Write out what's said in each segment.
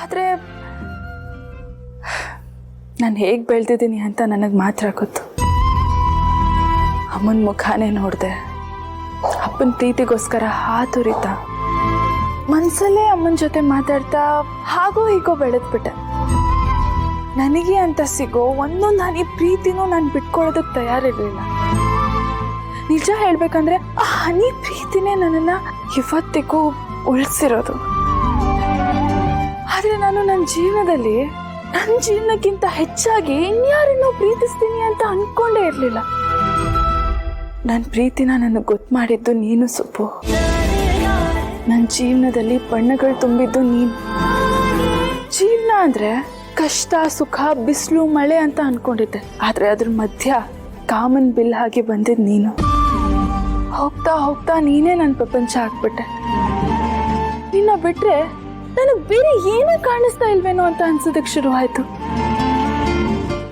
ಆದರೆ ನಾನು ಹೇಗೆ ಬೆಳೆದಿದ್ದೀನಿ ಅಂತ ನನಗೆ ಮಾತ್ರ ಗೊತ್ತು. ಅಮ್ಮನ ಮುಖಾನೇ ನೋಡಿದೆ, ಅಪ್ಪನ ಪ್ರೀತಿಗೋಸ್ಕರ ಹಾತುರಿತ ಮನಸ್ಸಲ್ಲೇ ಅಮ್ಮನ ಜೊತೆ ಮಾತಾಡ್ತಾ ಹಾಗೋ ಹೀಗೋ ಬೆಳೆದ್ಬಿಟ್ಟೆ. ನನಗೆ ಅಂತ ಸಿಗೋ ಒಂದೊಂದು ಹನಿ ಪ್ರೀತಿನೂ ನಾನು ಬಿಟ್ಕೊಳ್ಳೋದಕ್ಕೆ ತಯಾರಿರಲಿಲ್ಲ. ನಿಜ ಹೇಳ್ಬೇಕಂದ್ರೆ ಆ ಹನಿ ಪ್ರೀತಿನೇ ನನ್ನನ್ನು ಇವತ್ತಿಗೂ ಉಳಿಸಿರೋದು. ಆದರೆ ನಾನು ನನ್ನ ಜೀವನಕ್ಕಿಂತ ಹೆಚ್ಚಾಗಿ ಇನ್ಯಾರನ್ನೋ ಪ್ರೀತಿಸ್ತೀನಿ ಅಂತ ಅನ್ಕೊಂಡೇ ಇರಲಿಲ್ಲ. ನನ್ನ ಪ್ರೀತಿನ ನನಗೆ ಗೊತ್ತು ಮಾಡಿದ್ದು ನೀನು ಸುಬ್ಬು. ನನ್ನ ಜೀವನದಲ್ಲಿ ಬಣ್ಣಗಳು ತುಂಬಿದ್ದು ನೀನು. ಜೀವನ ಅಂದರೆ ಕಷ್ಟ ಸುಖ ಬಿಸಿಲು ಮಳೆ ಅಂತ ಅನ್ಕೊಂಡಿದ್ದೆ. ಆದರೆ ಅದ್ರ ಮಧ್ಯ ಕಾಮನ್ ಬಿಲ್ ಹಾಗೆ ಬಂದಿದ್ದು ನೀನು. ಹೋಗ್ತಾ ಹೋಗ್ತಾ ನೀನೇ ನನ್ನ ಪ್ರಪಂಚ ಆಗ್ಬಿಟ್ಟೆ. ನಿನ್ನ ಬಿಟ್ರೆ ನನಗೆ ಬೇರೆ ಏನೂ ಕಾಣಿಸ್ತಾ ಇಲ್ವೇನೋ ಅಂತ ಅನ್ಸೋದಕ್ಕೆ ಶುರುವಾಯಿತು.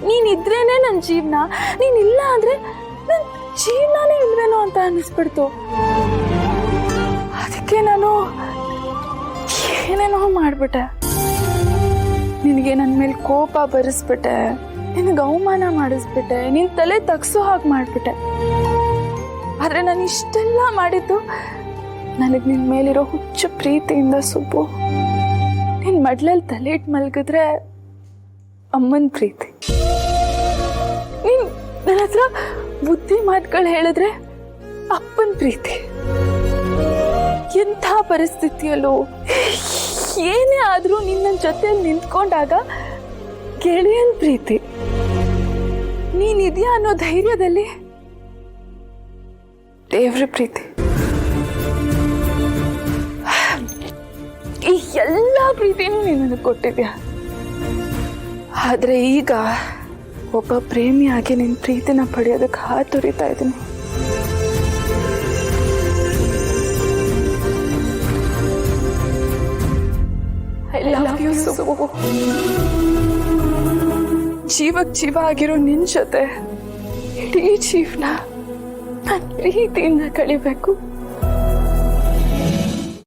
ನೀನಿದ್ರೇನೆ ನನ್ನ ಜೀವನ, ನೀನಿಲ್ಲ ಅಂದರೆ ನನ್ನ ಜೀವನನೇ ಇಲ್ವೇನೋ ಅಂತ ಅನ್ನಿಸ್ಬಿಡ್ತು. ಅದಕ್ಕೆ ನಾನು ಏನೇನೋ ಮಾಡಿಬಿಟ್ಟೆ. ನಿನಗೆ ನನ್ನ ಮೇಲೆ ಕೋಪ ಬರೆಸ್ಬಿಟ್ಟೆ, ನಿನಗೆ ಅವಮಾನ ಮಾಡಿಸ್ಬಿಟ್ಟೆ, ನಿನ್ನ ತಲೆ ತಗ್ಸೋ ಹಾಗೆ ಮಾಡಿಬಿಟ್ಟೆ. ಆದರೆ ನಾನು ಇಷ್ಟೆಲ್ಲ ಮಾಡಿದ್ದು ನನಗೆ ನಿನ್ನ ಮೇಲಿರೋ ಹುಚ್ಚು ಪ್ರೀತಿಯಿಂದ ಸುಬ್ಬು. ನಿನ್ನ ಮಡ್ಲಲ್ಲಿ ತಲೆ ಇಟ್ಟು ಮಲಗಿದ್ರೆ ಅಮ್ಮನ ಪ್ರೀತಿ, ನೀನು ನನ್ನ ಹತ್ರ ಬುದ್ಧಿ ಮಾತುಗಳು ಹೇಳಿದ್ರೆ ಅಪ್ಪನ ಪ್ರೀತಿ. ಎಂಥ ಪರಿಸ್ಥಿತಿಯಲ್ಲೂ ಏನೇ ಆದರೂ ನಿನ್ನ ಜೊತೆಯಲ್ಲಿ ನಿಂತ್ಕೊಂಡಾಗ ಗೆಳೆಯನ ಪ್ರೀತಿ. ನೀನಿದೆಯಾ ಅನ್ನೋ ಧೈರ್ಯದಲ್ಲಿ ದೇವ್ರ ಪ್ರೀತಿ. ಈ ಎಲ್ಲ ಪ್ರೀತಿನೂ ನೀನು ನನಗೆ ಕೊಟ್ಟಿದ್ಯಾ. ಆದರೆ ಈಗ ಒಬ್ಬ ಪ್ರೇಮಿಯಾಗಿ ನಿನ್ನ ಪ್ರೀತಿನ ಪಡೆಯೋದಕ್ಕೆ ಹಾತೊರಿತಾ ಇದ್ದೀನಿ. I love you Subbu. ಜೀವಕ್ಕೆ ಜೀವ ಆಗಿರೋ ನಿನ್ನ ಜೊತೆ ಇಡೀ ಜೀವನ ನಾನು ಪ್ರೀತಿಯಿಂದ ಕಳಿಬೇಕು.